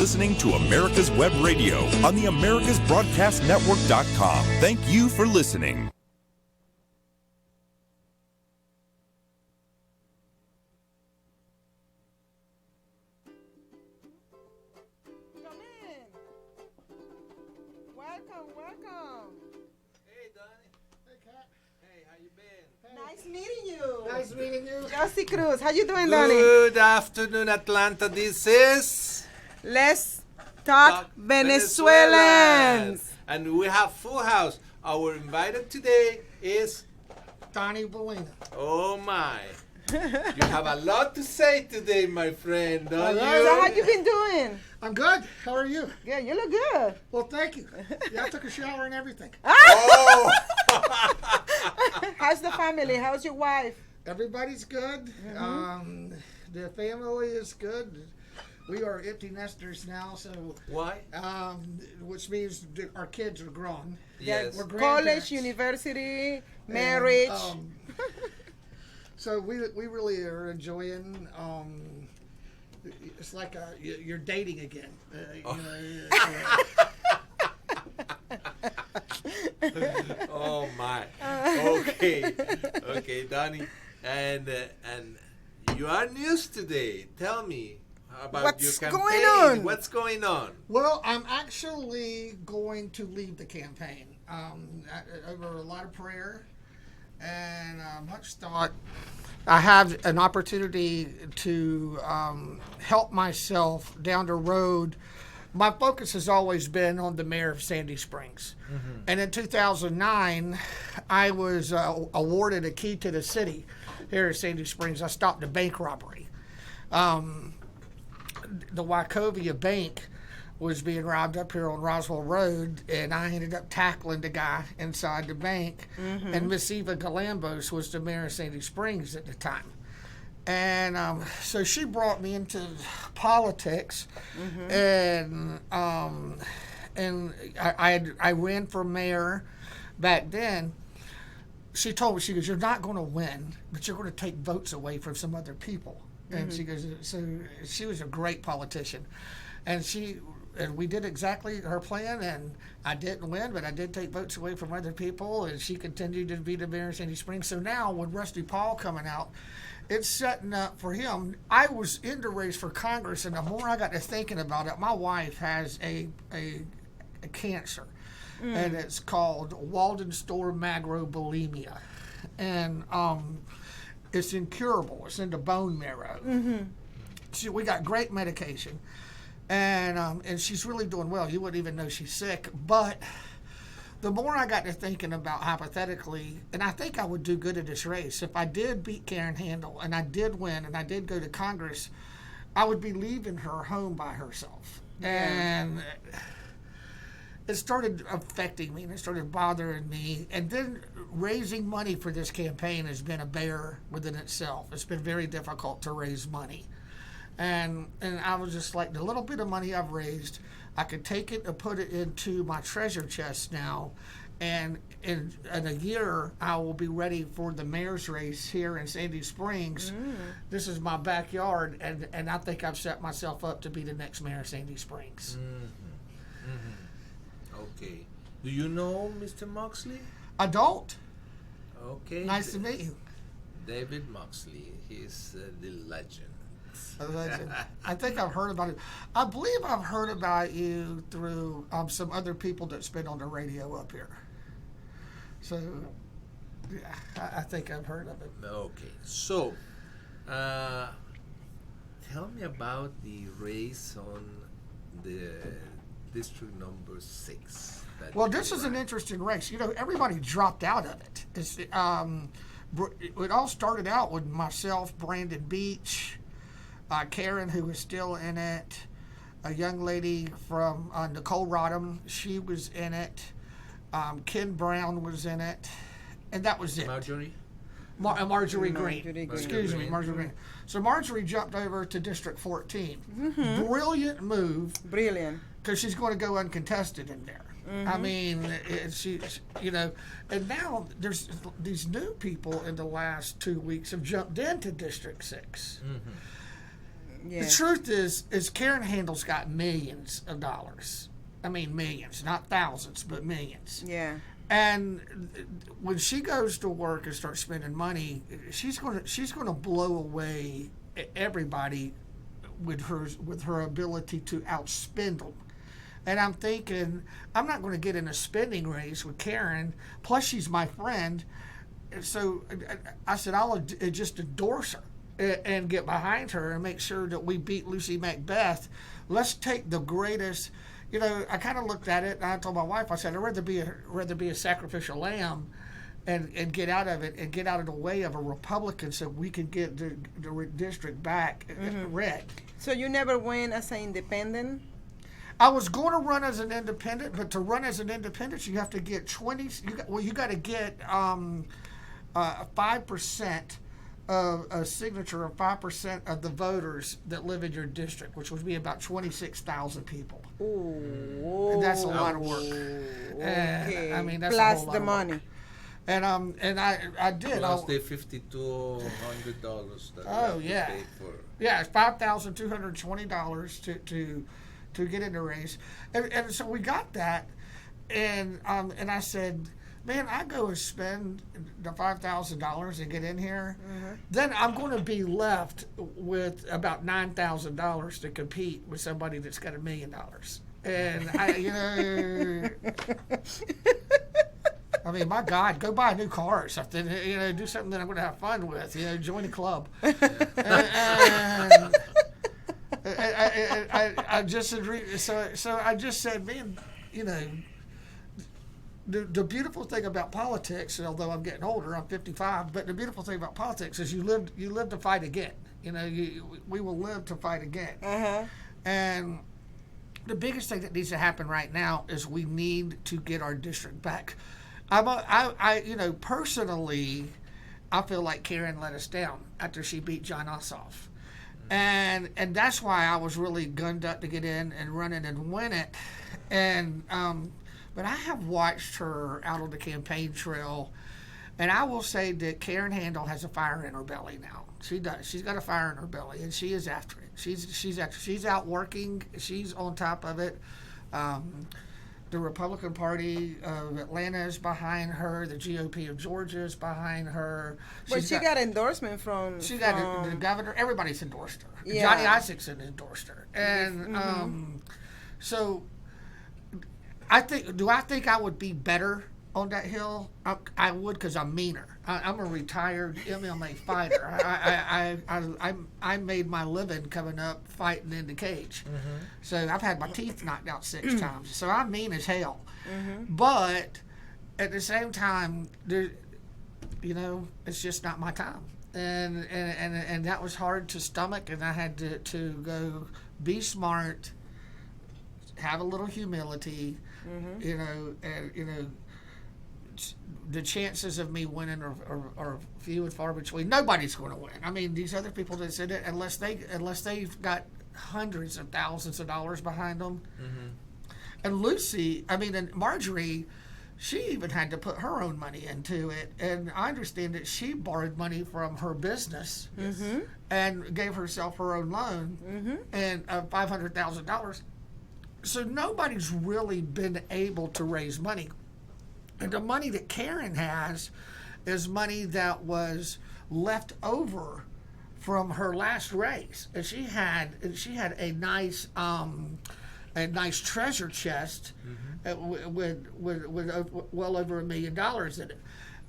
listening to America's Web Radio on the AmericasBroadcastNetwork.com. Thank you for listening. Come in. Welcome, welcome. Hey, Donnie. Hey, Kat. Hey, how you been? Nice meeting you. Nice meeting you. Johsie Cruz, how you doing, Donnie? Good afternoon, Atlanta. This is Let's talk Venezuelans. And we have full house. Our invited today is, Donnie Bellina. oh my. You have a lot to say today, my friend, don't All you? right. So how you been doing? I'm good. How are you? Good, you look good. Well, thank you. Yeah, I took a shower and everything. Oh! How's the family? How's your wife? Everybody's good. The family is good. We are empty nesters now, so Why? which means our kids are grown. Yes. We're grandparents. College, university, marriage. So we really are enjoying. It's like you're dating again. Oh my. Okay, Donnie. And you are news today. Tell me about What's your going campaign. on? What's going on? Well, I'm actually going to lead the campaign over a lot of prayer and much thought. I have an opportunity to help myself down the road. My focus has always been on the mayor of Sandy Springs. Mm-hmm. And in 2009, I was awarded a key to the city here in Sandy Springs. I stopped a bank robbery. The Wachovia Bank was being robbed up here on Roswell Road, and I ended up tackling the guy inside the bank. Mm-hmm. And Miss Eva Galambos was the mayor of Sandy Springs at the time. And so she brought me into politics, mm-hmm. and I ran for mayor back then. She told me, she goes, "You're not going to win, but you're going to take votes away from some other people." Mm-hmm. And she goes, so she was a great politician, and we did exactly her plan, and I didn't win, but I did take votes away from other people, and she continued to be the mayor of Sandy Springs. So now with Rusty Paul coming out, it's setting up for him. I was in the race for Congress, and the more I got to thinking about it, my wife has a cancer, and it's called Waldenström macrobulimia, and it's incurable. It's in the bone marrow. Mm-hmm. So we got great medication, and she's really doing well. You wouldn't even know she's sick, but the more I got to thinking about hypothetically, and I think I would do good in this race, if I did beat Karen Handel and I did win and I did go to Congress, I would be leaving her home by herself. Yeah. And it started affecting me, and it started bothering me. And then raising money for this campaign has been a bear within itself. It's been very difficult to raise money. And I was just like, the little bit of money I've raised, I could take it and put it into my treasure chest now, and in a year I will be ready for the mayor's race here in Sandy Springs. This is my backyard, and I think I've set myself up to be the next mayor of Sandy Springs. Mm-hmm. Mm-hmm. Okay. Do you know Mr. Moxley? I don't. Okay. Nice to meet you. David Moxley. He's the legend. I think I've heard about it. I believe I've heard about you through some other people that's been on the radio up here. So, yeah, I think I've heard of it. Okay. So, tell me about the race on the district number 6. Well, this is an interesting race. You know, everybody dropped out of it. It all started out with myself, Brandon Beach, Karen, who was still in it, a young lady from Nicole Rodham, she was in it, Ken Brown was in it, and that was it. Marjorie? Marjorie Green. Excuse me, Marjorie Green. So Marjorie jumped over to District 14. Mm-hmm. Brilliant move. Brilliant. Because she's going to go uncontested in there. Mm-hmm. I mean, she, you know, and now there's these new people in the last 2 weeks have jumped into District 6. Mm-hmm. Yeah. The truth is Karen Handel's got millions of dollars. I mean millions, not thousands, but millions. Yeah. And when she goes to work and starts spending money, she's gonna blow away everybody with her ability to outspend them. And I'm thinking, I'm not going to get in a spending race with Karen. Plus, she's my friend. So I said, I'll just endorse her and get behind her and make sure that we beat Lucy Macbeth. Let's take the greatest. You know, I kind of looked at it, and I told my wife, I said, I'd rather be a sacrificial lamb and get out of it and get out of the way of a Republican so we can get the district back red. So you never went as an independent? I was going to run as an independent, but to run as an independent, you have to get 20. You got to get 5% of a signature of 5% of the voters that live in your district, which would be about 26,000 people. Ooh, And that's a lot of work. Okay. I mean, that's a plus whole lot the of money. work. And I did. Plus the $5,200 that Oh, you yeah. have to pay for. Yeah, it's $5,220 to get in the race, and so we got that, and I said, man, I go and spend the $5,000 and get in here, then I'm going to be left with about $9,000 to compete with somebody that's got $1 million, and I mean, my God, go buy a new car or something. Do something that I'm going to have fun with. Join a club. And I just agreed. So I just said, man, the beautiful thing about politics, although I'm getting older, I'm 55, but the beautiful thing about politics is you live to fight again. We will live to fight again. Uh-huh. And the biggest thing that needs to happen right now is we need to get our district back. Personally, I feel like Karen let us down after she beat John Ossoff. And that's why I was really gunned up to get in and run it and win it. But I have watched her out on the campaign trail, and I will say that Karen Handel has a fire in her belly now. She does. She's got a fire in her belly, and she is after it. She's out working. She's on top of it. The Republican Party of Atlanta is behind her. The GOP of Georgia is behind her. But she got endorsement from... She got the governor. Everybody's endorsed her. Yeah. Johnny Isaacson endorsed her. And so I think I would be better on that hill? I would, because I'm meaner. I'm a retired MMA fighter. I made my living coming up fighting in the cage. So I've had my teeth knocked out 6 times. So I'm mean as hell. But at the same time, it's just not my time. And that was hard to stomach, and I had to go be smart, have a little humility, the chances of me winning are few and far between. Nobody's going to win. I mean, these other people that said it, unless they've got hundreds of thousands of dollars behind them. And Marjorie, she even had to put her own money into it. And I understand that she borrowed money from her business and gave herself her own loan and $500,000. So nobody's really been able to raise money. And the money that Karen has is money that was left over from her last race. And she had a nice treasure chest with well over $1 million in it.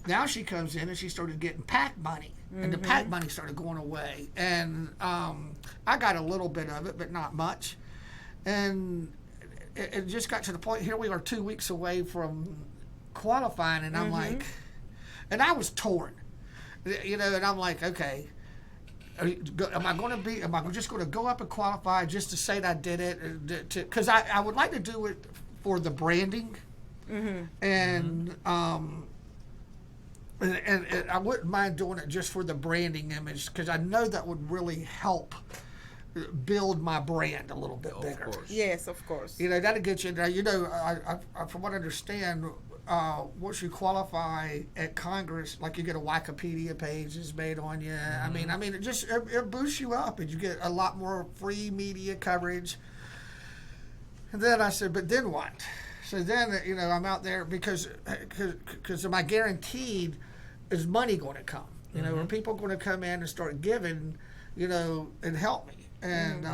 Now she comes in and she started getting PAC money, and the PAC money started going away. And I got a little bit of it, but not much. And it just got to the point. Here we are, 2 weeks away from qualifying, and I'm like, and I was torn, and I'm like, okay, am I just going to go up and qualify just to say that I did it, because I would like to do it for the branding, and I wouldn't mind doing it just for the branding image, because I know that would really help build my brand a little bit bigger. Yes, of course. That'll get you. I from what I understand, once you qualify at Congress, like you get a Wikipedia page is made on you. I mean, it boosts you up, and you get a lot more free media coverage. And then I said, but then what? So then, I'm out there because my guaranteed is money going to come. Are people going to come in and start giving, and help me? And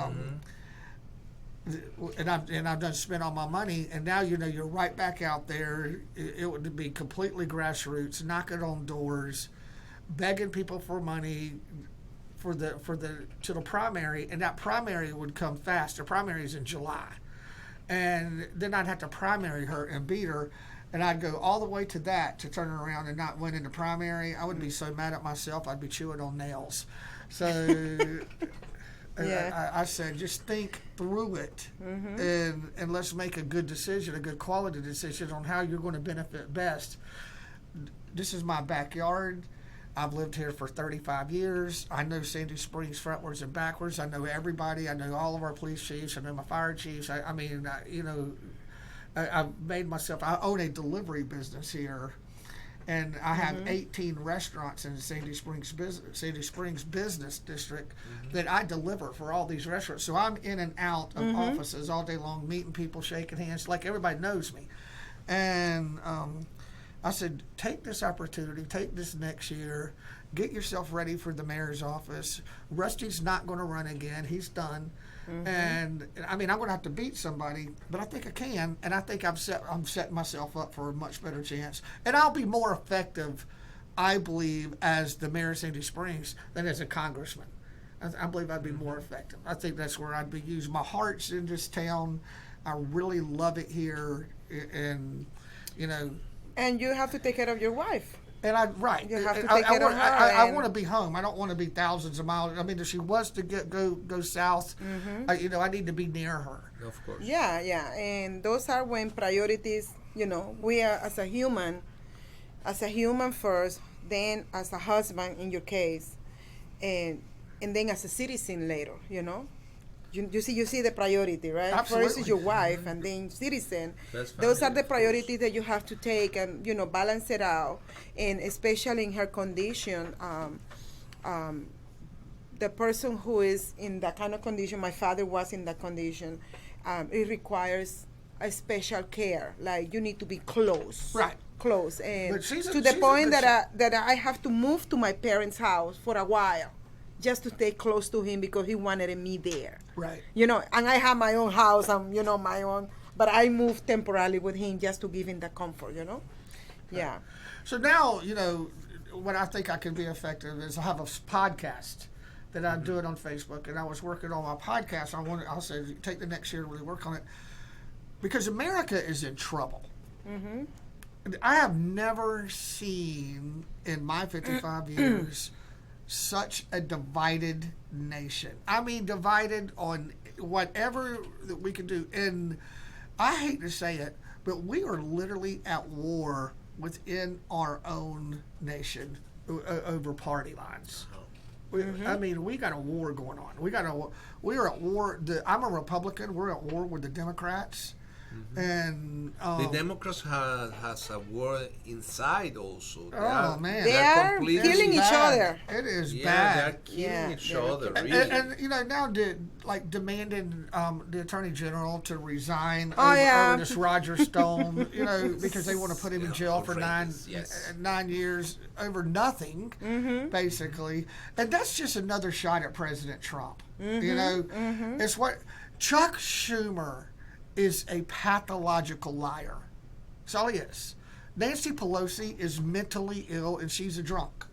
and I've done spent all my money, and now you're right back out there. It would be completely grassroots, knocking on doors, begging people for money to the primary, and that primary would come fast. The primary is in July, and then I'd have to primary her and beat her, and I'd go all the way to that to turn around and not win in the primary. I would be so mad at myself, I'd be chewing on nails. So. Yeah. I said, just think through it, and let's make a good decision, a good quality decision on how you're going to benefit best. This is my backyard. I've lived here for 35 years. I know Sandy Springs frontwards and backwards. I know everybody. I know all of our police chiefs. I know my fire chiefs. I've made myself. I own a delivery business here. And I have 18 restaurants in the Sandy Springs Business District that I deliver for all these restaurants. So I'm in and out of offices all day long, meeting people, shaking hands, like everybody knows me. And I said, take this opportunity, take this next year, get yourself ready for the mayor's office. Rusty's not going to run again. He's done. And I'm going to have to beat somebody, but I think I can, and I think I'm setting myself up for a much better chance. And I'll be more effective, I believe, as the mayor of Sandy Springs than as a congressman. I believe I'd be more effective. I think that's where I'd be used. My heart's in this town. I really love it here, and And you have to take care of your wife. And You have to take care of her. I want to be home. I don't want to be thousands of miles. I mean, if she was to go south, I need to be near her. Of course. Yeah, and those are when priorities. We are as a human first, then as a husband in your case, and then as a citizen later. You see the priority, right? Absolutely. First is your wife, and then citizen. Those are the priorities that you have to take and balance it out. And especially in her condition, the person who is in that kind of condition, my father was in that condition. It requires a special care. Like you need to be close, right? Close, and to the point that I have to move to my parents' house for a while, just to stay close to him because he wanted me there. Right. And I have my own house and, my own, but I moved temporarily with him just to give him the comfort, Yeah. So now, what I think I can be effective is I have a podcast that I do it on Facebook, and I was working on my podcast. I'll say, take the next year to really work on it, because America is in trouble. I have never seen in my 55 years such a divided nation. I mean, divided on whatever that we can do. And I hate to say it, but we are literally at war within our own nation over party lines. I mean, we got a war going on. We are at war. I'm a Republican. We're at war with the Democrats. And the Democrats has a war inside also. Man, they are killing each other. It is bad. bad. They're killing each other. Really. And now demanding the Attorney General to resign over this Roger Stone, because they want to put him in jail for 9 years over nothing, basically. And that's just another shot at President Trump. It's what Chuck Schumer is a pathological liar. That's all he is. Nancy Pelosi is mentally ill and she's a drunk.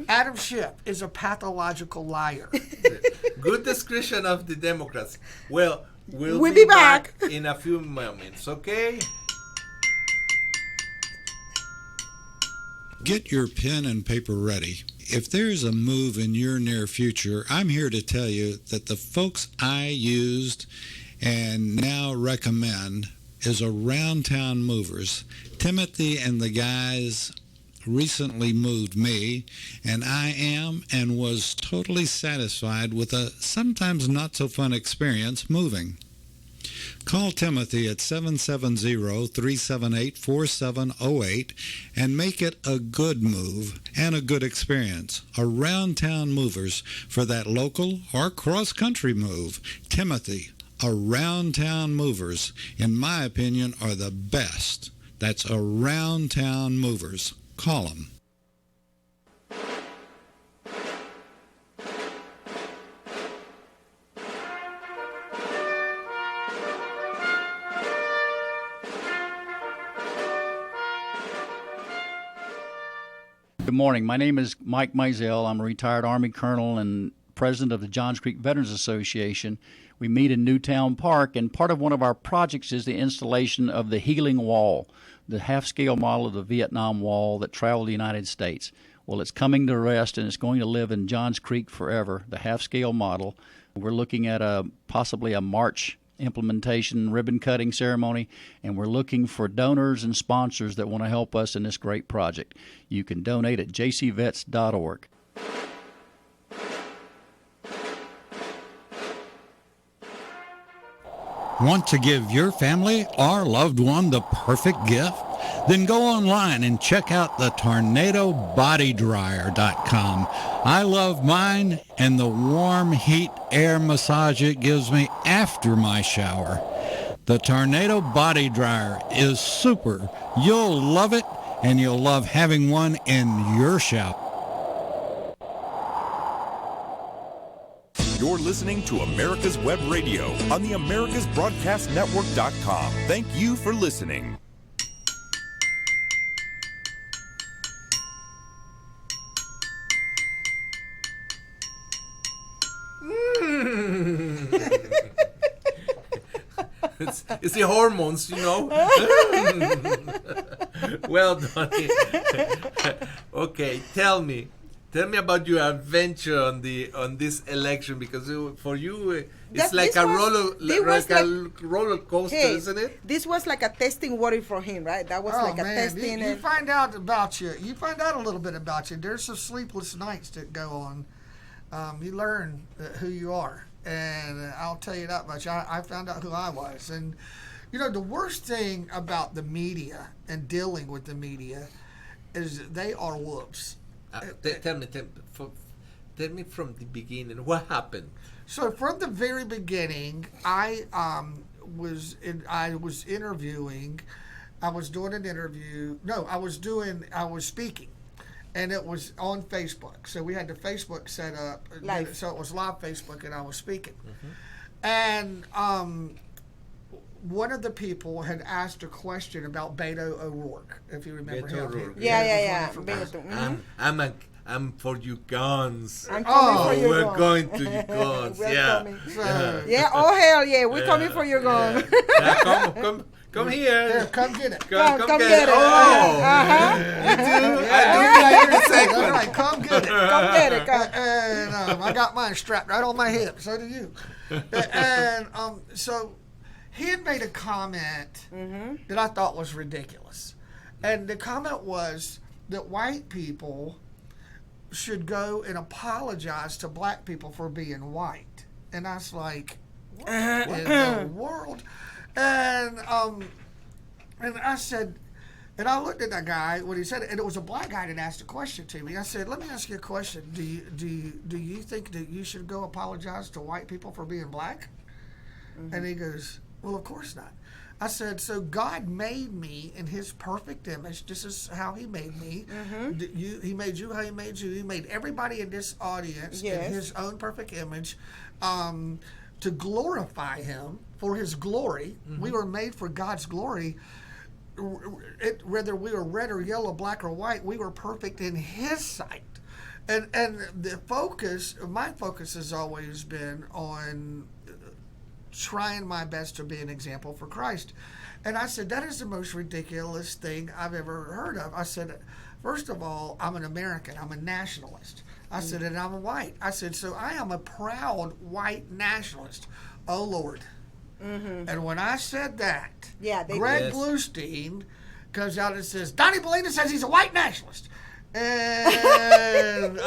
Adam Schiff is a pathological liar. Good description of the Democrats. Well, we'll be back in a few moments, okay? Get your pen and paper ready. If there's a move in your near future, I'm here to tell you that the folks I used and now recommend is Around Town Movers. Timothy and the guys recently moved me, and I am and was totally satisfied with a sometimes not so fun experience moving. Call Timothy at 770-378-4708 and make it a good move and a good experience. Around Town Movers for that local or cross-country move. Timothy, Around Town Movers, in my opinion, are the best. That's Around Town Movers. Call them. Good morning. My name is Mike Mizell. I'm a retired Army colonel and president of the Johns Creek Veterans Association. We meet in Newtown Park, and part of one of our projects is the installation of the Healing Wall, the half-scale model of the Vietnam Wall that traveled the United States. Well, it's coming to rest, and it's going to live in Johns Creek forever, the half-scale model. We're looking at possibly a March implementation ribbon-cutting ceremony, and we're looking for donors and sponsors that want to help us in this great project. You can donate at jcvets.org. Want to give your family or loved one the perfect gift? Then go online and check out the TornadoBodyDryer.com. I love mine and the warm heat air massage it gives me after my shower. The Tornado Body Dryer is super. You'll love it, and you'll love having one in your shower. You're listening to America's Web Radio on the AmericasBroadcastNetwork.com. Thank you for listening. It's the hormones, you know. Well, Donnie. Okay, tell me about your adventure on this election, because for you it's like a roller coaster, isn't it? This was like a testing water for him, right? That was like a testing. You find out about you. You find out a little bit about you. There's some sleepless nights that go on. You learn who you are. And I'll tell you that much. I found out who I was. And, you know, the worst thing about the media and dealing with the media is they are wolves. Tell me from the beginning, what happened? So from the very beginning, I was interviewing. I was doing an interview. No, I was speaking. And it was on Facebook. So we had the Facebook set up. Live. So it was live Facebook, and I was speaking. And one of the people had asked a question about Beto O'Rourke, if you remember Beto him. O'Rourke. Yeah. I'm for you guns. I'm coming for your we're gun. going to you guns. We're coming. So, Yeah, oh hell yeah, we're coming for your gun. Come here. Here, come get it. Come get it. Oh, All right, come get it. Come get it. Come. And I got mine strapped right on my hip. So do you. And so he had made a comment that I thought was ridiculous. And the comment was that white people should go and apologize to black people for being white. And I was like, what in the world? And I said, and I looked at that guy when he said it, and it was a black guy that asked a question to me. I said, let me ask you a question. Do you think that you should go apologize to white people for being black? And he goes, well, of course not. I said, so God made me in his perfect image. This is how he made me. He made you how he made you. He made everybody in this audience in his own perfect image to glorify him for his glory. We were made for God's glory. Whether we were red or yellow, black or white, we were perfect in his sight. And my focus has always been on trying my best to be an example for Christ. And I said, that is the most ridiculous thing I've ever heard of. I said, first of all, I'm an American. I'm a nationalist. I said, and I'm white. I said, so I am a proud white nationalist. Oh, Lord. And when I said that, Greg Bluestein comes out and says, Donnie Bellina says he's a white nationalist. And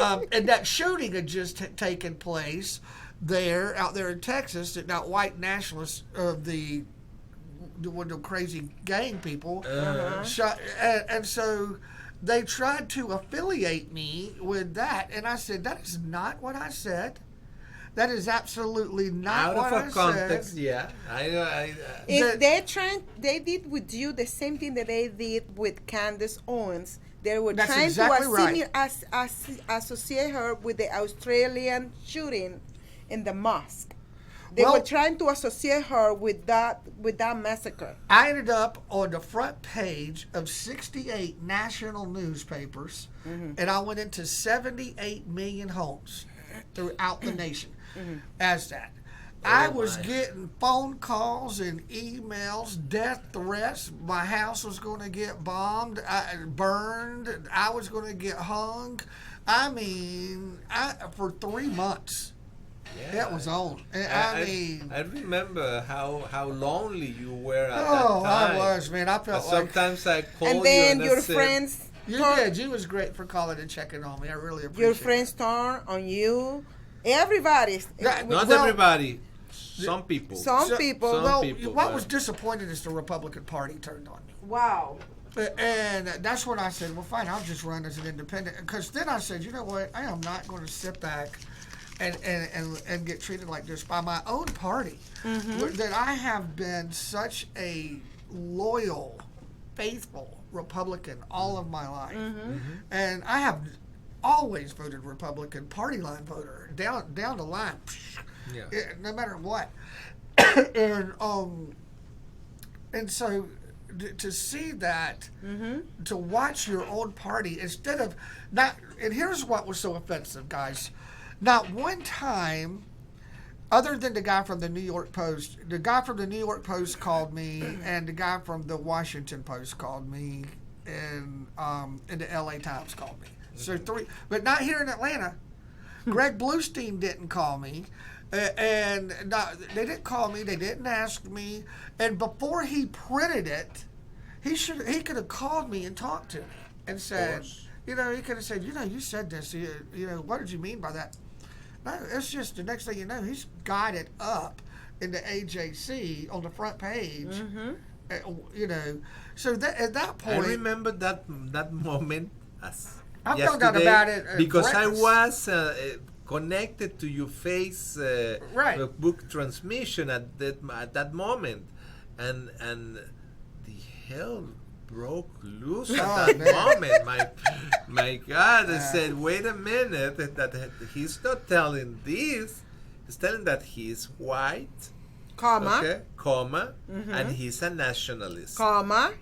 that shooting had just taken place out there in Texas, that white nationalists of the one of the crazy gang people. And so they tried to affiliate me with that, and I said, that is not what I said. That is absolutely not Out what of I a context, said. yeah. If they did with you the same thing that they did with Candace Owens. They were That's trying exactly to right. associate her with the Australian shooting in the mosque. They Well- were trying to associate her with that massacre. I ended up on the front page of 68 national newspapers, and I went into 78 million homes throughout the nation as that. I was getting phone calls and emails, death threats. My house was going to get bombed, burned. I was going to get hung. I mean, for 3 months. Yeah, It was on. I remember how lonely you were at that Oh, time. I was, man. I felt like. Sometimes I call And you then and I your said, friends, You did. You was great for calling and checking on me. I really appreciate your friends turn on you. Everybody's. Yeah, not Well- everybody, some people. Some So- people. Some- Well, people, what but- was disappointing is the Republican Party turned on me. Wow. And that's when I said, well, fine, I'll just run as an independent. Because then I said, you know what? I am not going to sit back and get treated like this by my own party. That I have been such a loyal, faithful Republican all of my life. And I have always voted Republican, party line voter, down the line, Yeah. no matter what. And so to see that, to watch your own party instead of not, and here's what was so offensive, guys. Not one time, other than the guy from the New York Post, called me, and the guy from the Washington Post called me, and the LA Times called me. So 3, but not here in Atlanta. Greg Bluestein didn't call me. And they didn't call me. They didn't ask me. And before he printed it, he could have called me and talked to me and said, he could have said, you said this. What did you mean by that? No, it's just the next thing you know, he's got it up in the AJC on the front page. So that at that I point, remember that moment as I found out yesterday about it at because breakfast. I was connected to your face Right. book transmission at that moment, and the hell broke loose at that man. moment. My God! I said, wait a minute, that he's not telling this. He's telling that he's white, Comma. okay, comma, and he's a nationalist. Comma.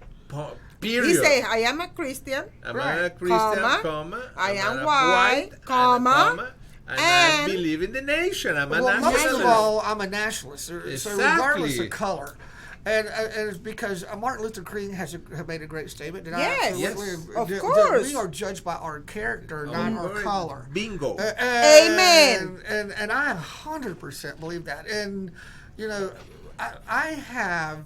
Period. He say, I am a Christian. I'm Right. a Christian, Comma. I I'm am a white, comma, and I and- believe in the nation. I'm a Well, most nationalist. of all, I'm a nationalist. So regardless Exactly. of color. And it's because Martin Luther King have made a great statement. That Yes. Yes. Of course. we are judged by our character, not our Alright. color. Bingo. Amen. And I 100% believe that. And I have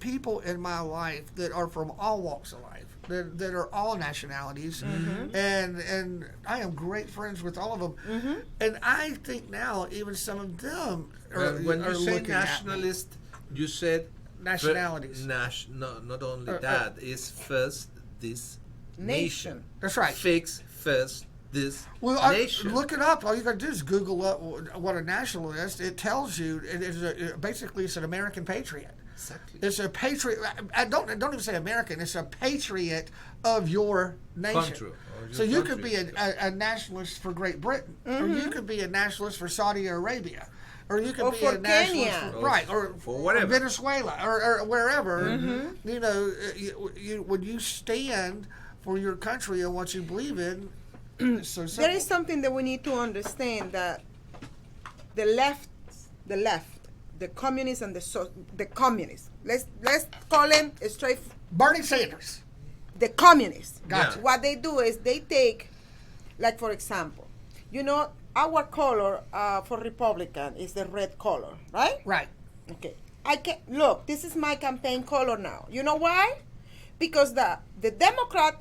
people in my life that are from all walks of life, that are all nationalities, and I am great friends with all of them. And I think now even some of them are, When are you say looking at me. nationalist, you said Nationalities. No, not only that. It's first this nation. That's right. Fix first this Well, nation. look it up. All you got to do is Google up what a nationalist. It tells you it is basically it's an American patriot. Exactly. It's a patriot. I don't even say American. It's a patriot of your nation. Country, or your So you could country. be a nationalist for Great Britain, or you could be a nationalist for Saudi Arabia, or you could Or be for a nationalist Kenya. for, Or right, or for whatever. Venezuela, or wherever. When you stand for your country and what you believe in, it's so simple. There is something that we need to understand, that the left, the communists and the communists. Let's call them straight. Bernie Sanders. The communists. Gotcha. What they do is they take, like for example, our color for Republican is the red color, right? Right. Okay. I can look. This is my campaign color now. You know why? Because the Democrat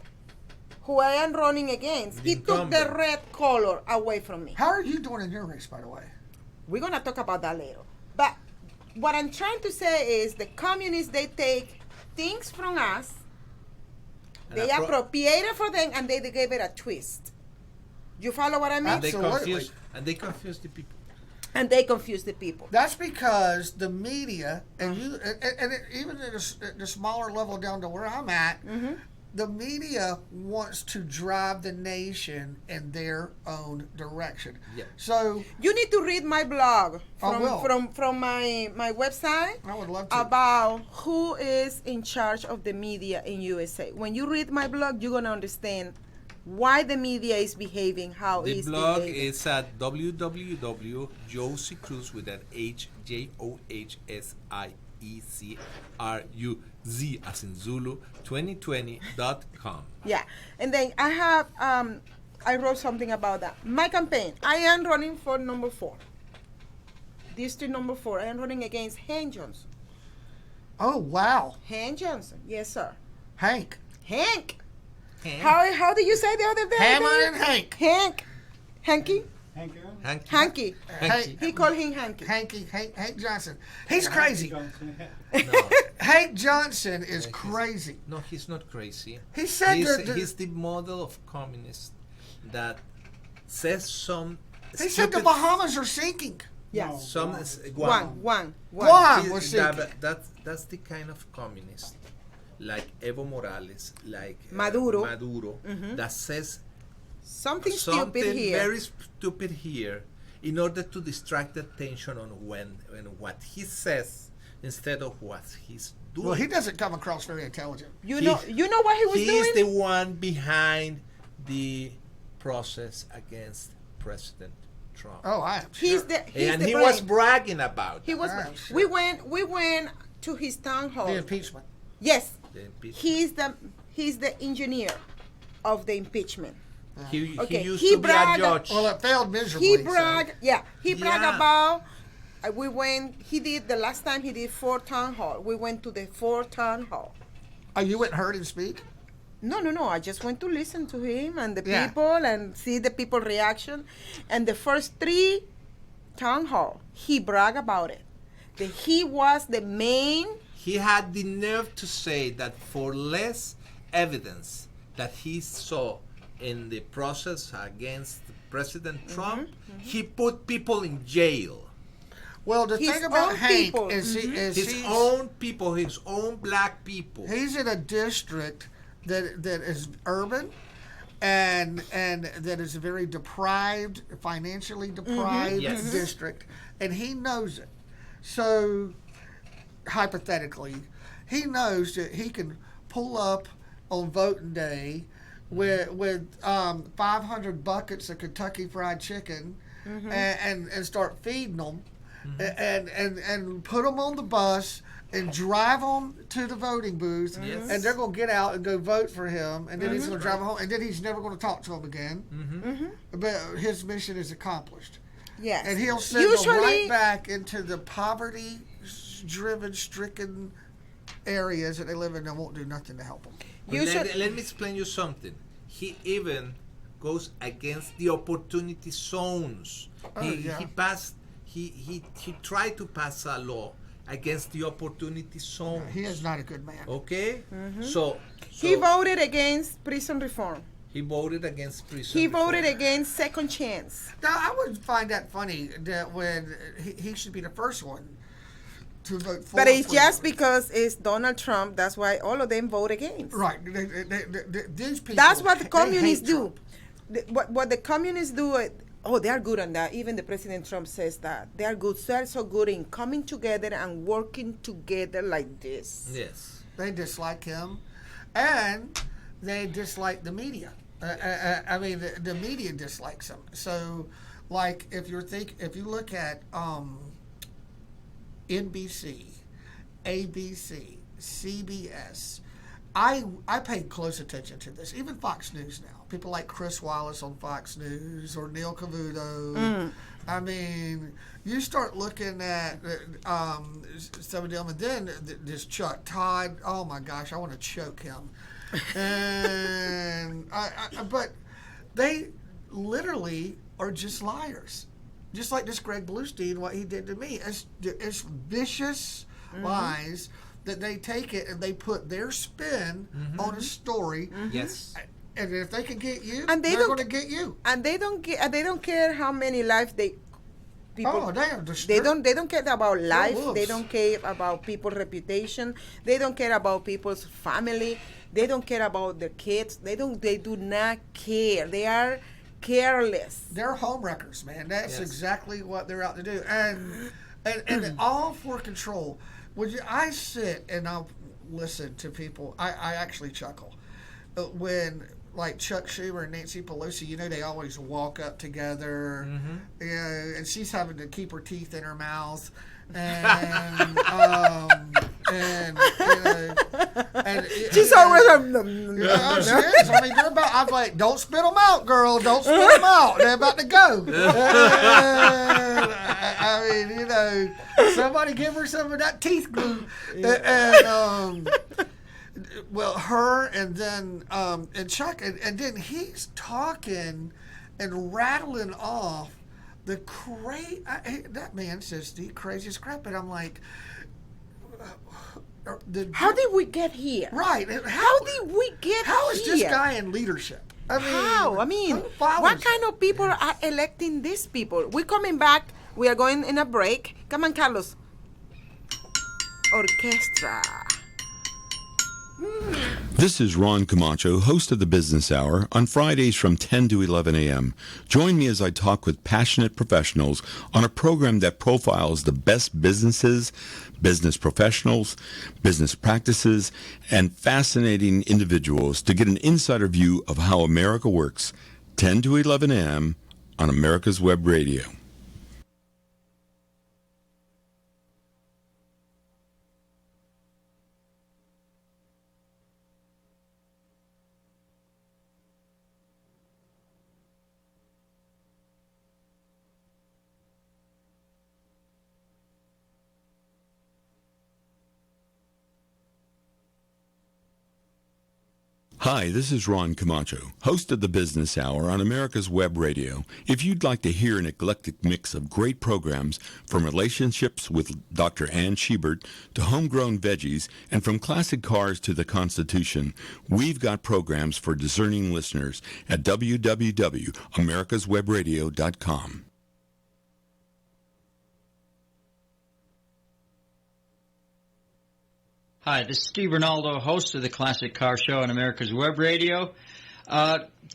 who I am running against, he took the incumbent. red color away from me. How are you doing in your race, by the way? We're gonna talk about that later. But what I'm trying to say is the communists, they take things from us, And they appropriate it for them, and they gave it a twist. You follow what I mean? And they Absolutely. confuse the people. And they confuse the people. That's because the media, and even at the smaller level down to where I'm at, the media wants to drive the nation in their own direction. Yeah. So You need to read my blog I will. from my website I would love to. about who is in charge of the media in USA. When you read my blog, you're gonna understand why the media is behaving how The it's blog behaving. is at www.Johsie with an H, JOHSIECRUZ as in Zulu 2020.com. Yeah, and then I have I wrote something about that. My campaign. I am running for number 4, district number 4. I am running against Hank Johnson. Oh wow, Hank Johnson, yes sir. Hank, Hank. How did you say the other day? Hammer David? and Hank, Hanky. Hanky. Hank, He called him Hanky. Hank Johnson. He's crazy. No, Hank Johnson is crazy. no, he's not crazy. He said he's the model of communist that says some. He said the stupid- Bahamas are sinking. Yeah. Some One. Guam was sinking. That's the kind of communist like Evo Morales, like Maduro. that says Something something stupid here. very stupid here in order to distract the attention on what he says instead of what he's doing. Well, he doesn't come across very intelligent. You know what he was he doing? is the one behind the process against President Trump. Oh, I am he's sure. the and the he brain. was bragging about He was. I'm sure. We went to his town hall. The impeachment. Yes, the impeachment. he's the engineer of the impeachment. He Okay, used he to be a bragged- judge. Well, it failed miserably. He so- bragged. He bragged Yeah. about. We went. He did the last time he did 4 town hall. We went to the 4 town hall. Oh, you went and heard him speak? No. I just went to listen to him and the Yeah. people and see the people reaction. And the first 3 town hall, he bragged about it. That he was the main. He had the nerve to say that for less evidence that he saw in the process against President Trump, he put people in jail. Well, the His thing about own Hank people. is, is His he's, own people, his own black people. he's in a district that is urban and that is a very deprived, financially deprived Yes. district, and he knows it. So, hypothetically, he knows that he can pull up on voting day with 500 buckets of Kentucky Fried Chicken and start feeding them and put them on the bus and drive them to the voting booth, Yes. and they're going to get out and go vote for him, and then he's going to drive them home, and then he's never going to talk to them again. But his mission is accomplished. Yes. And he'll send them Usually, right back into the poverty-driven, stricken areas that they live in and won't do nothing to help them. Let me explain you something. He even goes against the opportunity zones. Yeah. He tried to pass a law against the opportunity zones. He is not a good man. Okay? So he voted against prison reform. he voted against prison. He reform. voted against second chance. Now, I would find that funny that when he should be the first one to vote for. But it's for- just because it's Donald Trump. That's why all of them vote against. Right. These people. That's what the they communists hate do. Trump. What the communists do, they are good on that. Even the President Trump says that. They are good. They're so good in coming together and working together like this. Yes. They dislike him, and they dislike the media. I mean, the media dislikes him. So, like, if you look at NBC, ABC, CBS, I paid close attention to this. Even Fox News now. People like Chris Wallace on Fox News or Neil Cavuto. I mean, you start looking at some of them, and then this Chuck Todd. Oh my gosh, I want to choke him. And but they literally are just liars. just like this Greg Bluestein, what he did to me. It's vicious lies that they take it and they put their spin on a story. Yes. And if they can get you, And they're going to get you. And they don't care how many lives people. They are They don't care about life. wolves. They don't care about people's reputation. They don't care about people's family. They don't care about their kids. They do not care. They are careless. They're home wreckers, man. That's Yes. exactly what they're out to do, and all for control. I sit and I'll listen to people. I actually chuckle when, like, Chuck Schumer and Nancy Pelosi. They always walk up together, and she's having to keep her teeth in her mouth, and She's always she is. I mean, I'm like, don't spit them out, girl. Don't spit them out. They're about to go. I mean, somebody give her some of that teeth glue. Well, her and then and Chuck and then he's talking and rattling off the that man says the craziest crap, and I'm like, How did we get here? right? How did we get How is here? this guy in leadership? I mean, How? I mean, who follows what him? kind of people are electing these people? We're coming back. We are going in a break. Come on, Carlos. Orchestra. This is Ron Camacho, host of the Business Hour, on Fridays from 10 to 11 a.m. Join me as I talk with passionate professionals on a program that profiles the best businesses, business professionals, business practices, and fascinating individuals to get an insider view of how America works. 10 to 11 a.m. on America's Web Radio. Hi, this is Ron Camacho, host of the Business Hour on America's Web Radio. If you'd like to hear an eclectic mix of great programs, from relationships with Dr. Ann Schubert to homegrown veggies, and from classic cars to the Constitution, we've got programs for discerning listeners at www.americaswebradio.com. Hi, this is Steve Ronaldo, host of the Classic Car Show on America's Web Radio.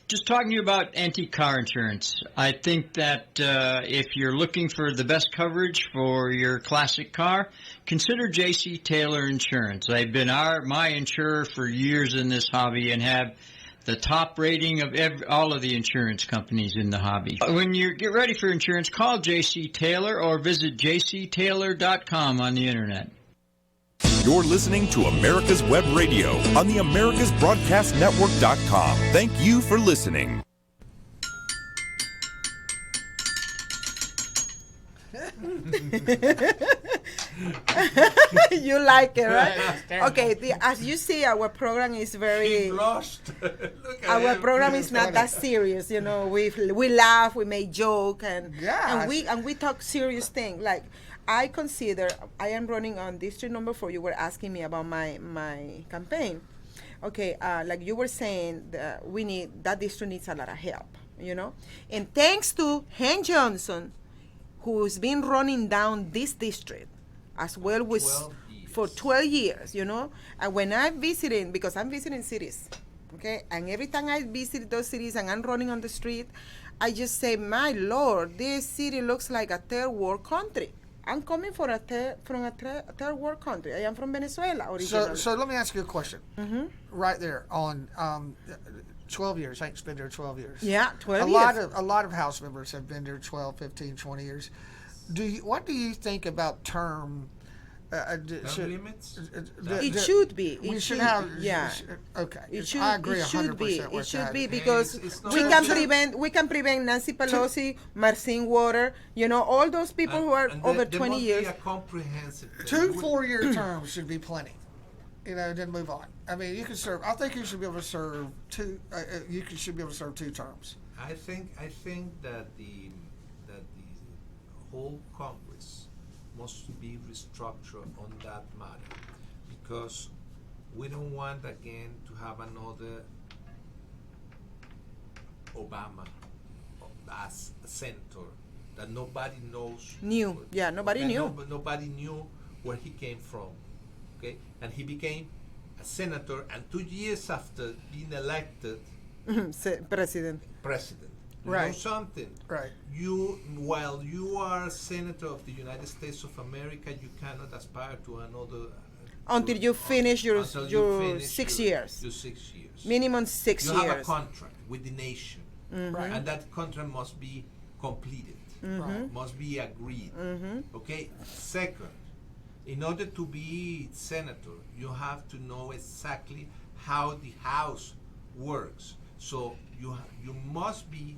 Just talking to you about antique car insurance. I think that if you're looking for the best coverage for your classic car, consider J.C. Taylor Insurance. They've been my insurer for years in this hobby and have the top rating of all of the insurance companies in the hobby. When you get ready for insurance, call J.C. Taylor or visit jctaylor.com on the internet. You're listening to America's Web Radio on the AmericasBroadcastNetwork.com. Thank you for listening. You like it, right? Okay, as you see, our program is very. Lost. Look at Our him. program is not that serious, We laugh, we make joke, and Yeah. and we talk serious thing. Like, I consider I am running on district number 4. You were asking me about my campaign. Okay, like you were saying, that district needs a lot of help, And thanks to Hen Johnson, who's been running down this district as well for 12 years, And when I'm visiting, because I'm visiting cities, okay, and every time I visit those cities and I'm running on the street, I just say, my Lord, this city looks like a third world country. I'm coming from a third world country. I am from Venezuela originally. So let me ask you a question. Right there on 12 years. Hank's been there 12 years. Yeah, 12 years. A lot of House members have been there 12, 15, 20 years. What do you think about term limits? It should be. We It should should have. be, yeah. Okay. It should. I agree It should 100% be. with It should that. be because It's not- we can prevent Nancy Pelosi, Marcin Water, all those people who are over 20 years. There must be a comprehensive. 2 4-year terms should be plenty. Then move on. I mean, you can serve. I think you should be able to serve 2. You should be able to serve 2 terms. I think that the whole Congress must be restructured on that matter, because we don't want again to have another Obama as a senator that nobody knows. Nobody knew. Nobody knew where he came from. Okay, and he became a senator, and 2 years after being elected President. president. You Right. know something? Right. While you are a senator of the United States of America, you cannot aspire to another. Until you finish your until you finish 6 your- years. Your 6 years. Minimum 6 you years. have a contract with the nation, Right. and that contract must be completed. Right. Must be agreed. Okay. Second, in order to be senator, you have to know exactly how the House works. So you must be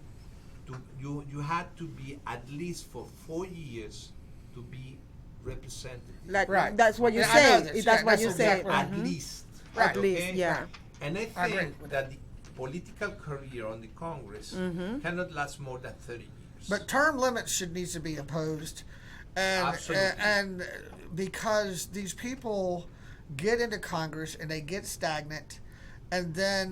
you had to be at least for 4 years to be represented. Like Right. that's what you Yeah, I know say. this. That's Yeah, what that's you say. exactly At Mhm. least. At Right. least, Okay? yeah. And I I agree think with that the political career on the Congress cannot last more than 30 years. But term limits should needs to be imposed, and Absolutely. and because these people get into Congress and they get stagnant, and then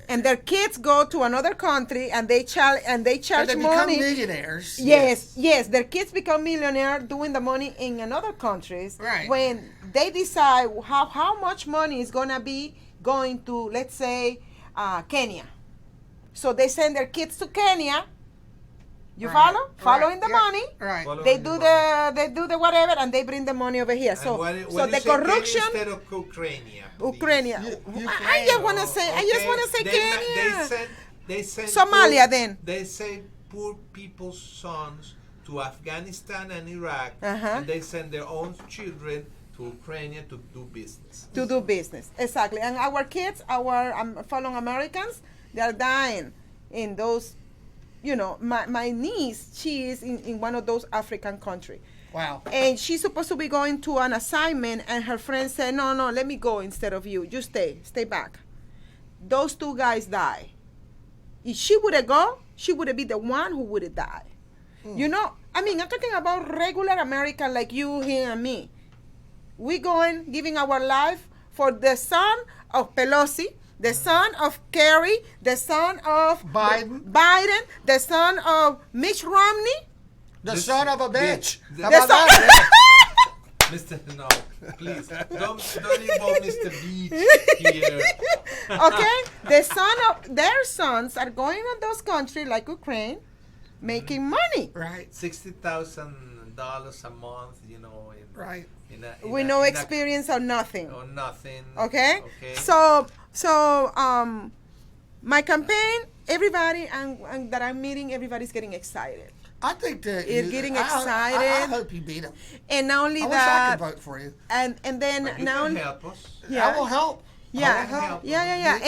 And their kids go to another country and they charge and they become money. millionaires. Yes, their kids become millionaire doing the money in another countries. Right. When they decide how much money is gonna be going to, let's say, Kenya. So they send their kids to Kenya. You Right, follow? right, Following the yeah, money. right. Follow- They do the whatever and they bring the money over here. And So what so you the say Kenya corruption. instead of Ukraine, please? Ukraine. I just wanna say. I just Okay, wanna say Kenya. They send Somalia poor, then. They send poor people's sons to Afghanistan and Iraq, Uh-huh. and they send their own children to Ukraine to do business. To do business, exactly. And our kids, our fellow Americans, they are dying in those. You know, my niece, she is in one of those African countries. Wow. And she's supposed to be going to an assignment, and her friend said, no, let me go instead of you. You stay back. Those two guys die. If she would have gone, she would have been the one who would have died. You know, I mean, I'm talking about regular American like you, him, and me. We going, giving our life for the son of Pelosi, the son of Kerry, the son of Biden. the son of Mitch Romney. The This- son of a bitch. the- How The about son- that? Mr. No, please don't involve Mr. Beach here. Okay, their sons are going on those countries like Ukraine, making money Right. $60,000 a month, you know, Right. with no experience or nothing. or nothing. Okay, Okay. so my campaign, everybody and that I'm meeting, everybody's getting excited, I think that You're getting I excited. hope you beat him. and not only I wish I that, could vote for you. and then But you now can help us. yeah. I will help. Yeah,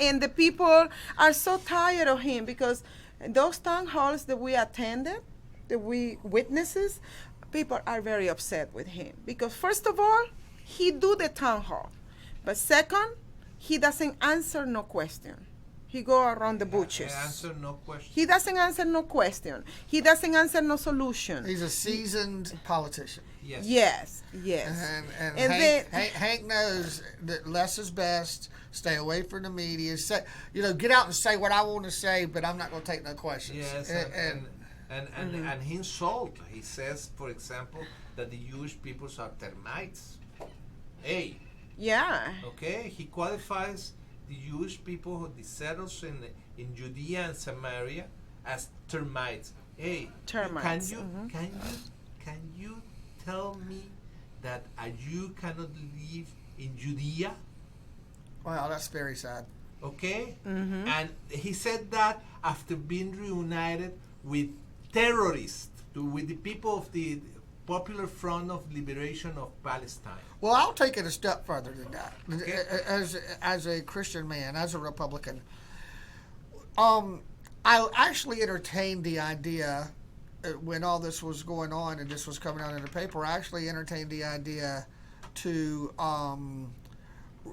and the people are so tired of him because those town halls that we attended, that we witnesses, people are very upset with him because first of all, he do the town hall, but second, he doesn't answer no question. He go around the bushes. Answer no question. He doesn't answer no question. He doesn't answer no solution. He's a seasoned politician. Yes. Yes. And And Hank knows that less is best. Stay away from the media. Say, get out and say what I want to say, but I'm not going to take no questions. Yes, and he insult. He says, for example, that the Jewish peoples are termites. Hey, Yeah. okay, he qualifies the Jewish people who settles in Judea and Samaria as termites. Hey, Termites, can you tell me that a Jew cannot live in Judea? Wow, that's very sad. Okay? And he said that after being reunited with terrorists, with the people of the Popular Front of Liberation of Palestine. Well, I'll take it a step further than that. Okay. As a Christian man, as a Republican, I actually entertained the idea when all this was going on and this was coming out in the paper. I actually entertained the idea to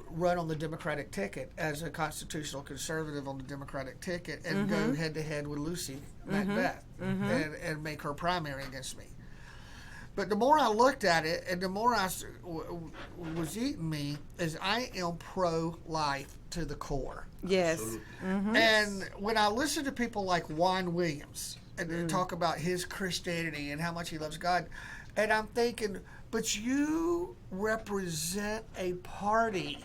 run on the Democratic ticket as a constitutional conservative on the Democratic ticket and go head to head with Lucy Macbeth and make her primary against me. But the more I looked at it, and the more was eating me, is I am pro-life to the core. Yes. And when I listen to people like Juan Williams and they talk about his Christianity and how much he loves God, and I'm thinking, but you represent a party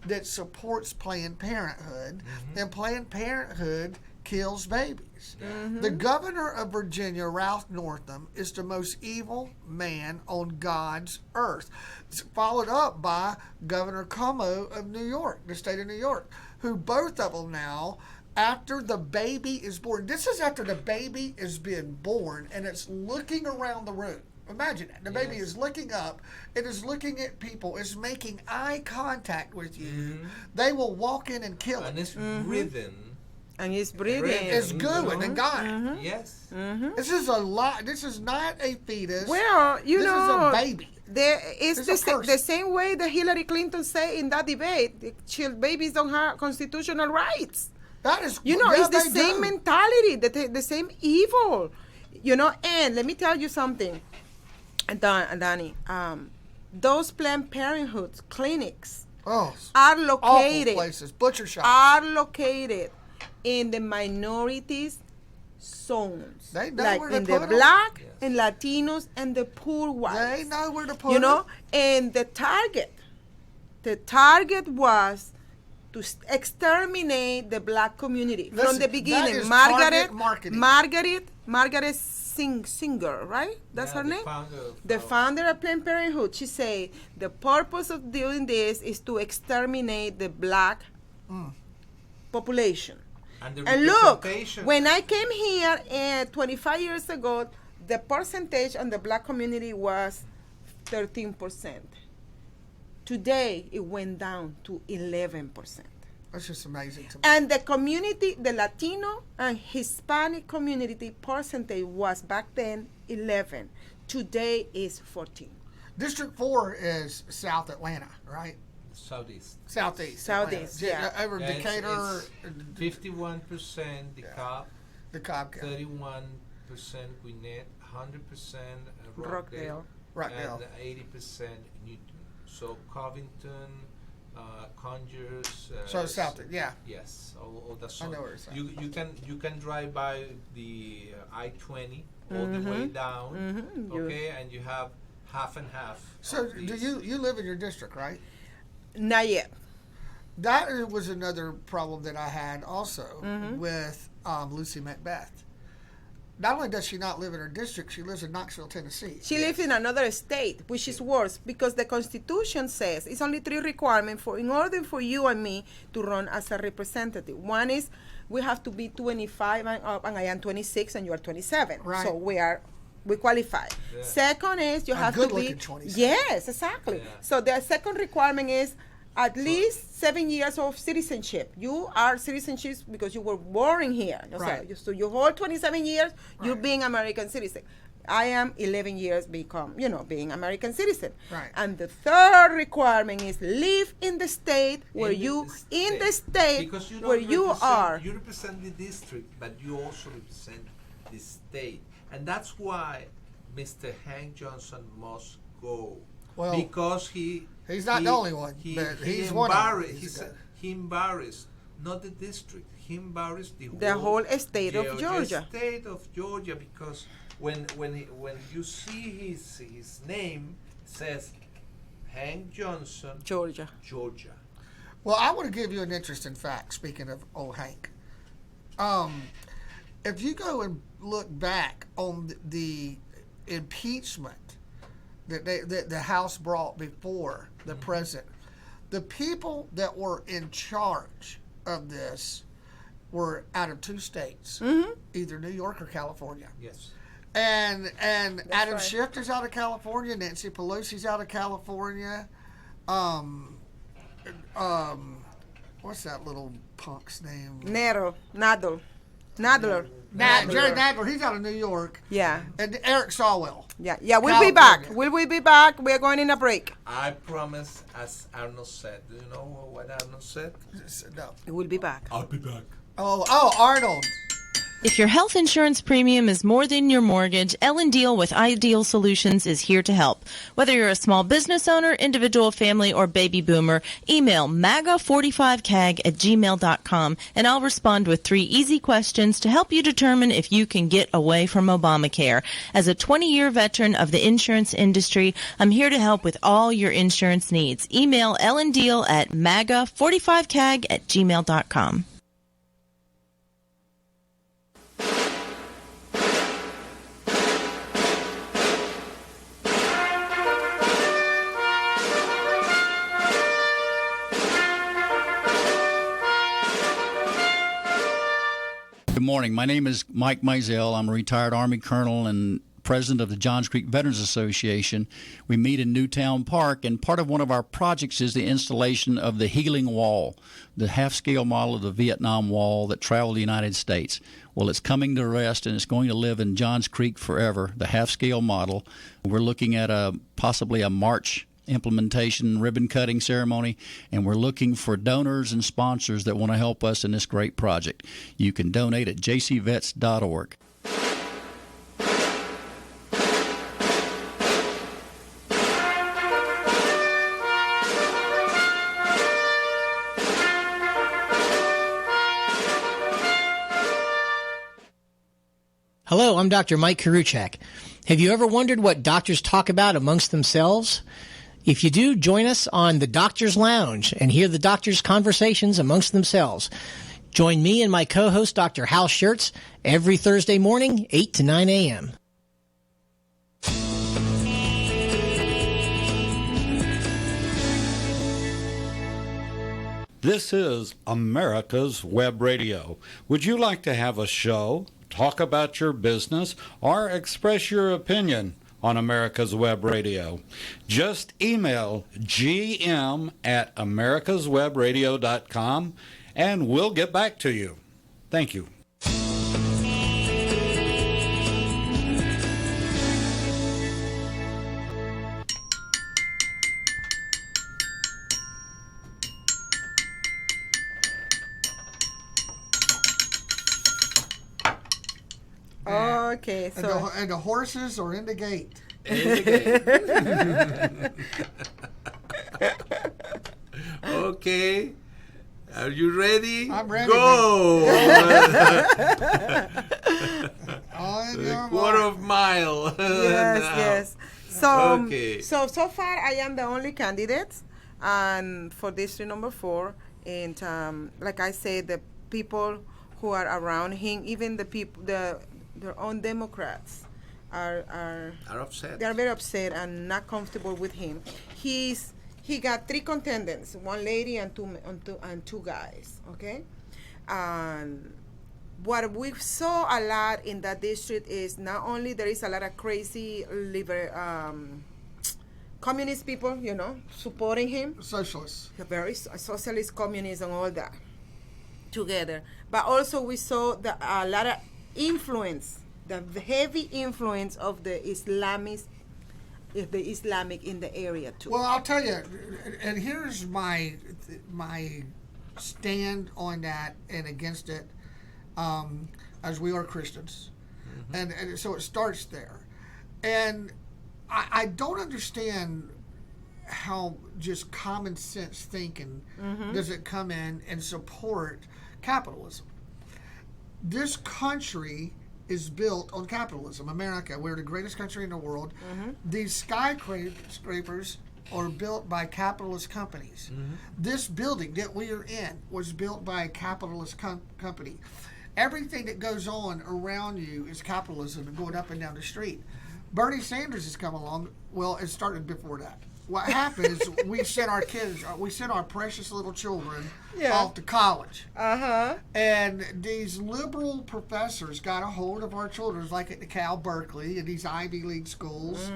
that supports Planned Parenthood, and Planned Parenthood kills babies. The governor of Virginia, Ralph Northam, is the most evil man on God's earth. It's followed up by Governor Cuomo of New York, the state of New York, who both of them now, after the baby is born, this is after the baby is being born and it's looking around the room. Imagine that. The baby is looking up. It is looking at people. It's making eye contact with you. They will walk in and kill it. And it's breathing. And he's breathing. It's good and gone. Yes. This is a lot. This is not a fetus. Well, you this know, is a baby. It's It's a person. the same way that Hillary Clinton said in that debate, babies don't have constitutional rights. That is, You know, yeah, it's the they same do. mentality, the same evil. You know, and let me tell you something, Danny. Those Planned Parenthood clinics Oh, are awful located places, butcher shops. are located in the minorities zones, They know like where to in the put 'em. black and Latinos and the poor whites. They know where to put You know, it. and the target was to exterminate the black community from Listen, the that beginning. is Margaret, target marketing. Margaret Singer, right? That's her name. The founder of Planned Parenthood. She said the purpose of doing this is to exterminate the black population. And look, representation. when I came here 25 years ago, the percentage on the black community was 13%. Today, it went down to 11%. That's just amazing to me. And the community, the Latino and Hispanic community percentage was back then 11. Today is 14. District 4 is South Atlanta, right? Southeast. Southeast. Southeast, Atlanta. yeah. Over Decatur, 51% DeKalb, the Cobb County, 31% Gwinnett, 100% Rockdale. Rockdale. and 80% Newton. So Covington, Conyers. So South, yeah. Yes, all the I know where it's at. You can drive by the I-20 all the way down, okay, and you have half and half. So of do these. you live in your district, right? Not yet. That was another problem that I had also with Lucy Macbeth. Not only does she not live in her district, she lives in Knoxville, Tennessee. She lives in another state, which is worse because the Constitution says it's only 3 requirements in order for you and me to run as a representative. One is we have to be 25 and up, and I am 26 and you are 27. Right. So we qualify. Yeah. Second is you A have to be good-looking 27. Yes, exactly. Yeah. So the second requirement is at least 7 years of citizenship. You are citizenship because you were born here. Right. So you hold 27 years, you Right. being American citizen. I am 11 years being American citizen. Right. And the third requirement is live in the state where Because you don't where you represent- are. You represent the district, but you also represent the state, and that's why Mr. Hank Johnson must go. Well, because he's not the only one, but he's one of them. He embarrassed not the district. He embarrassed The whole state of Georgia. State of Georgia, because when you see his name, it says Hank Johnson, Georgia. Georgia. Well, I want to give you an interesting fact, speaking of old Hank. If you go and look back on the impeachment that the House brought before the president, the people that were in charge of this were out of 2 states, either New York or California. Yes. And Adam right. Schiff is out of California. Nancy Pelosi's out of California. What's that little punk's name? Nadler. Jerry Nadler. He's out of New York. Yeah. And Eric Swalwell. Yeah. We'll be back. California. Will we be back? We're going in a break. I promise, as Arnold said. Do you know what Arnold said? No. We'll be back. I'll be back. Oh, Arnold. If your health insurance premium is more than your mortgage, Ellen Deal with Ideal Solutions is here to help. Whether you're a small business owner, individual family, or baby boomer, email MAGA45CAG@gmail.com and I'll respond with 3 easy questions to help you determine if you can get away from Obamacare. As a 20-year veteran of the insurance industry, I'm here to help with all your insurance needs. Email Ellen Deal at MAGA45CAG@gmail.com. Good morning. My name is Mike Mizell. I'm a retired Army colonel and president of the Johns Creek Veterans Association. We meet in Newtown Park, and part of one of our projects is the installation of the Healing Wall, the half-scale model of the Vietnam Wall that traveled the United States. Well, it's coming to rest, and it's going to live in Johns Creek forever, the half-scale model. We're looking at possibly a March implementation ribbon cutting ceremony, and we're looking for donors and sponsors that want to help us in this great project. You can donate at jcvets.org. Hello, I'm Dr. Mike Karuchak. Have you ever wondered what doctors talk about amongst themselves? If you do, join us on the Doctor's Lounge and hear the doctors' conversations amongst themselves. Join me and my co-host, Dr. Hal Schertz, every Thursday morning, 8 to 9 a.m. This is America's Web Radio. Would you like to have a show, talk about your business, or express your opinion on America's Web Radio? Just email gm@americaswebradio.com and we'll get back to you. Thank you. Okay, so And the horses are in the gate. Okay. Are you ready? I'm ready. Go! On A your quarter mark. of mile. yes, now. yes. So, Okay. so far I am the only candidate, and for district number 4, and like I said, the people who are around him, even the people, their own Democrats, are upset. They are very upset and not comfortable with him. He got 3 contenders, 1 lady and two guys. Okay, and what we saw a lot in that district is not only there is a lot of crazy communist people, supporting him, Socialists. very socialist, communist, and all that together, but also we saw a lot of influence, the heavy influence of the Islamic in the area too. Well, I'll tell you, and here's my stand on that and against it, as we are Christians, and so it starts there, and I don't understand how just common sense thinking doesn't come in and support capitalism. This country is built on capitalism. America, we're the greatest country in the world. These skyscrapers are built by capitalist companies. This building that we are in was built by a capitalist company. Everything that goes on around you is capitalism and going up and down the street. Bernie Sanders has come along. Well, it started before that. What happened is we sent our precious little children off to college. And these liberal professors got a hold of our children, like at the Cal Berkeley and these Ivy League schools,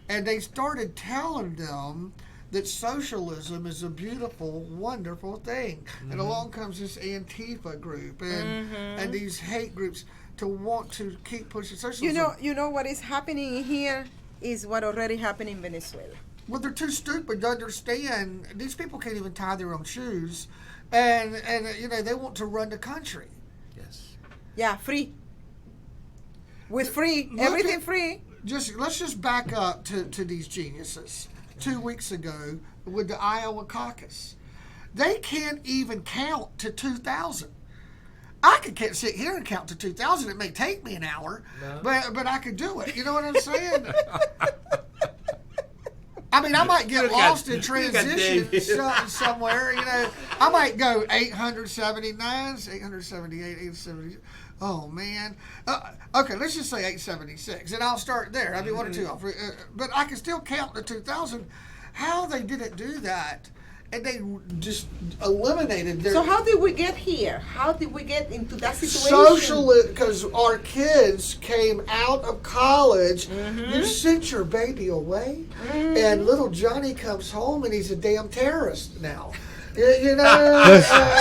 and they started telling them that socialism is a beautiful, wonderful thing. And along comes this Antifa group and these hate groups to want to keep pushing socialism. You know what is happening here is what already happened in Venezuela. Well, they're too stupid to understand. These people can't even tie their own shoes, and they want to run the country. Yes. Yeah, free. with free, everything free. Let's just back up to these geniuses. 2 weeks ago with the Iowa caucus, they can't even count to 2,000. I could sit here and count to 2,000. It may take me an hour, but I could do it. You know what I'm saying? I mean, I might get lost in transition somewhere. You know, I might go 879, 878, 870. Oh man. Okay, let's just say 876, and I'll start there. I mean, one or two off. But I can still count to 2,000. How they didn't do that, and they just eliminated their. So how did we get here? How did we get into that situation? Socially, because our kids came out of college. You sent your baby away, and little Johnny comes home and he's a damn terrorist now. You know,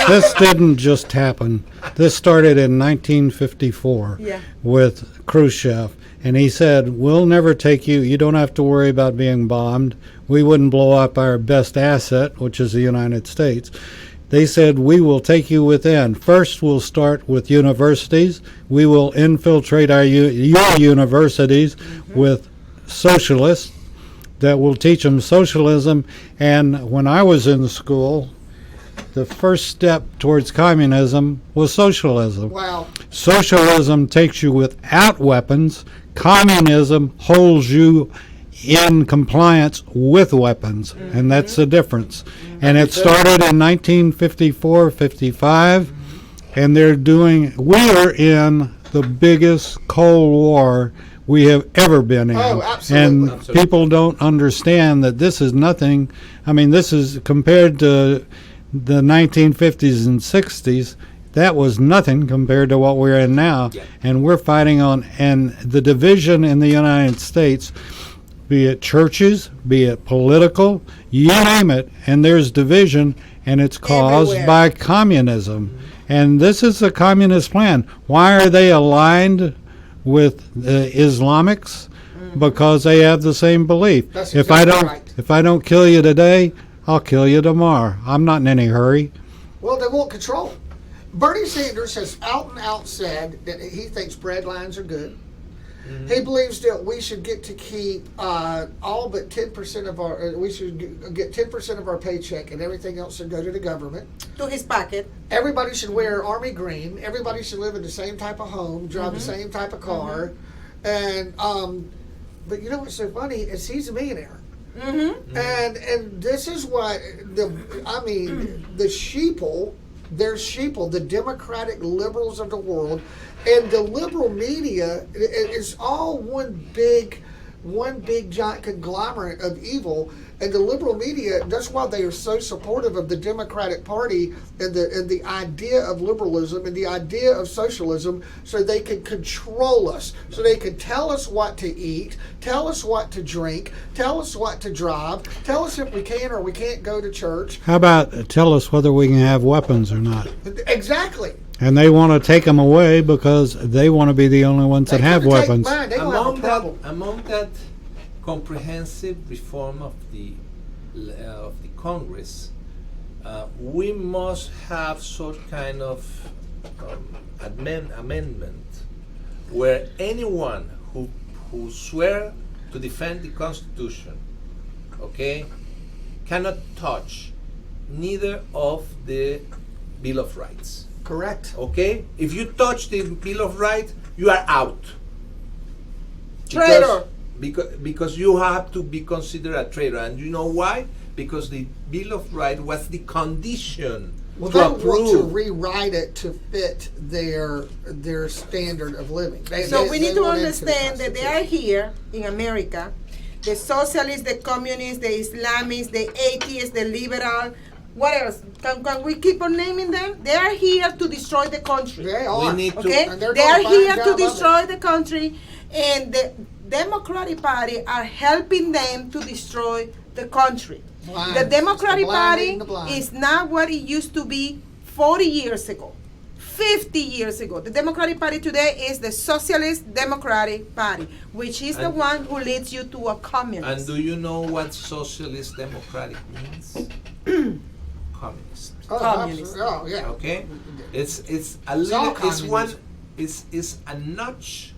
this didn't just happen. This started in 1954 with Khrushchev, and he said, "We'll never take you. You don't have to worry about being bombed. We wouldn't blow up our best asset, which is the United States." They said, "We will take you within. First, we'll start with universities. We will infiltrate your universities with socialists that will teach them socialism." And when I was in school, the first step towards communism was socialism. Wow. Socialism takes you without weapons. Communism holds you in compliance with weapons, and that's the difference. And it started in 1954, 55, and we're in the biggest Cold War we have ever been in. Oh, absolutely. And people don't understand that this is nothing. I mean, this is compared to the 1950s and 60s. That was nothing compared to what we're in now. Yeah. And we're fighting and the division in the United States, be it churches, be it political, you name it, and there's division, and it's caused by communism. And this is a communist plan. Why are they aligned with the Islamics? Because they have the same belief. That's exactly right. If I don't kill you today, I'll kill you tomorrow. I'm not in any hurry. Well, they won't control. Bernie Sanders has out and out said that he thinks bread lines are good. He believes that we should get to keep all but 10% of our. We should get 10% of our paycheck, and everything else should go to the government. To his pocket. Everybody should wear army green. Everybody should live in the same type of home, drive the same type of car, and but you know what's so funny is he's a millionaire. And this is what the sheeple. There's sheeple, the Democratic liberals of the world, and the liberal media is all one big giant conglomerate of evil. And the liberal media, that's why they are so supportive of the Democratic Party and the idea of liberalism and the idea of socialism, so they can control us, so they can tell us what to eat, tell us what to drink, tell us what to drive, tell us if we can or we can't go to church. How about tell us whether we can have weapons or not? Exactly. And they want to take them away because they want to be the only ones that have weapons. Among that comprehensive reform of the Congress, we must have some kind of amendment where anyone who swear to defend the Constitution, okay, cannot touch neither of the Bill of Rights. Correct. Okay? If you touch the Bill of Rights, you are out. Traitor. Because you have to be considered a traitor. And you know why? Because the Bill of Rights was the condition to approve. They want to rewrite it to fit their standard of living. We need to understand that they are here in America. The socialists, the communists, the Islamists, the atheists, the liberal. What else? Can we keep on naming them? They are here to destroy the country. They are. They are here to destroy the country, and the Democratic Party are helping them to destroy the country. The Democratic Party is not what it used to be 40 years ago, 50 years ago. The Democratic Party today is the Socialist Democratic Party, which is the one who leads you to a communist. And do you know what Socialist Democratic means? Communist. Communist. Oh, yeah. Okay? It's a little, it's a notch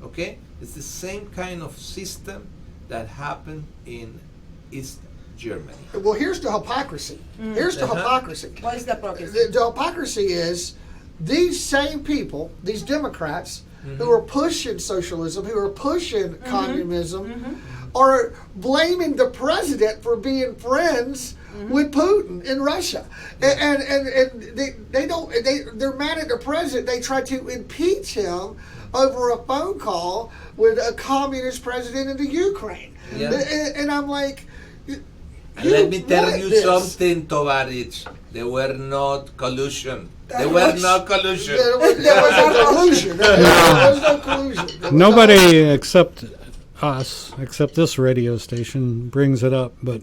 Okay, it's the same kind of system that happened in East Germany. Well, here's the hypocrisy. Here's the hypocrisy. What is the hypocrisy? The hypocrisy is these same people, these Democrats, who are pushing socialism, who are pushing communism, are blaming the president for being friends with Putin in Russia, and they're mad at the president. They try to impeach him over a phone call with a communist president in the Ukraine, and I'm like, let me tell you this. something, Tovarich. They were not collusion. There was no collusion. There was no collusion. There was no collusion. There was Nobody except us, except this radio station, brings it up, but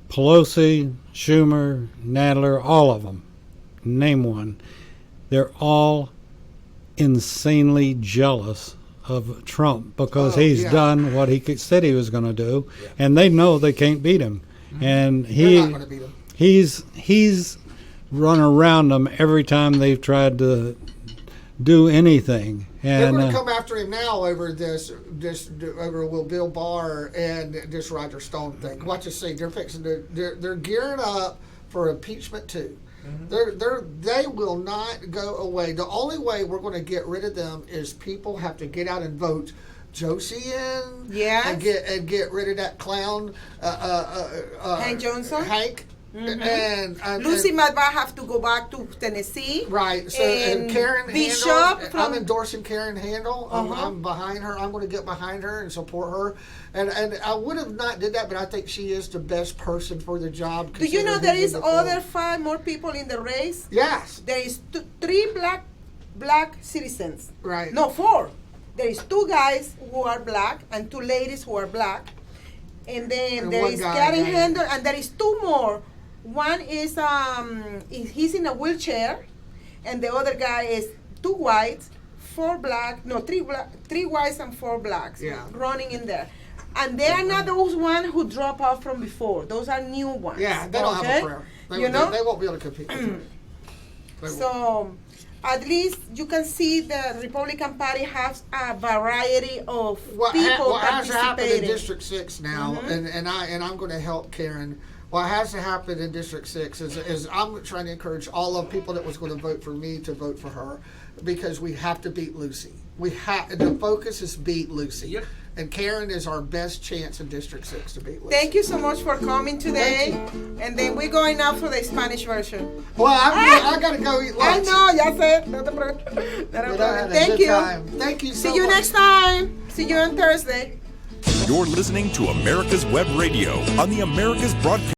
Pelosi, Schumer, Nadler, all of them, name one, they're all insanely jealous of Trump because he's done what he said he was going to do, and they know they can't beat him. And They're not gonna beat him. he's run around them every time they've tried to do anything. They're And going to come after him now over over Will Bill Barr and this Roger Stone thing. Watch us see. They're fixing to. They're gearing up for impeachment too. They will not go away. The only way we're going to get rid of them is people have to get out and vote Johsie in. Yes. And get rid of that clown. Hank Johnson. Hank. And Lucy might have to go back to Tennessee. Right. So and Karen Bishop. Handel, I'm endorsing Karen Handel. I'm behind her. I'm going to get behind her and support her. And I would have not did that, but I think she is the best person for the job. Do you know there is other 5 more people in the race? Yes. There is 3 black citizens. Right. No, 4. There is 2 guys who are black and 2 ladies who are black. And then there is Karen Handel, and there is 2 more. One is he's in a wheelchair, and the other guy is 2 whites, 4 black, no 3 whites and 4 blacks running in there. And they are not those ones who drop off from before. Those are new ones. Yeah, they don't have a prayer. They won't be able to compete. So at least you can see the Republican Party has a variety of people what has to happen in participating. District 6 now, and I'm going to help Karen. What has to happen in District 6 is I'm trying to encourage all of people that was going to vote for me to vote for her, because we have to beat Lucy. The focus is beat Lucy. Yep. And Karen is our best chance in District 6 to beat Lucy. Thank you so much for coming today. And then we're going out for the Spanish version. Well, I got to go eat I lunch. know, ya sé. No te preocupes. Thank you. Thank you so See you much. next time. See you on Thursday. You're listening to America's Web Radio on the America's Broadcast.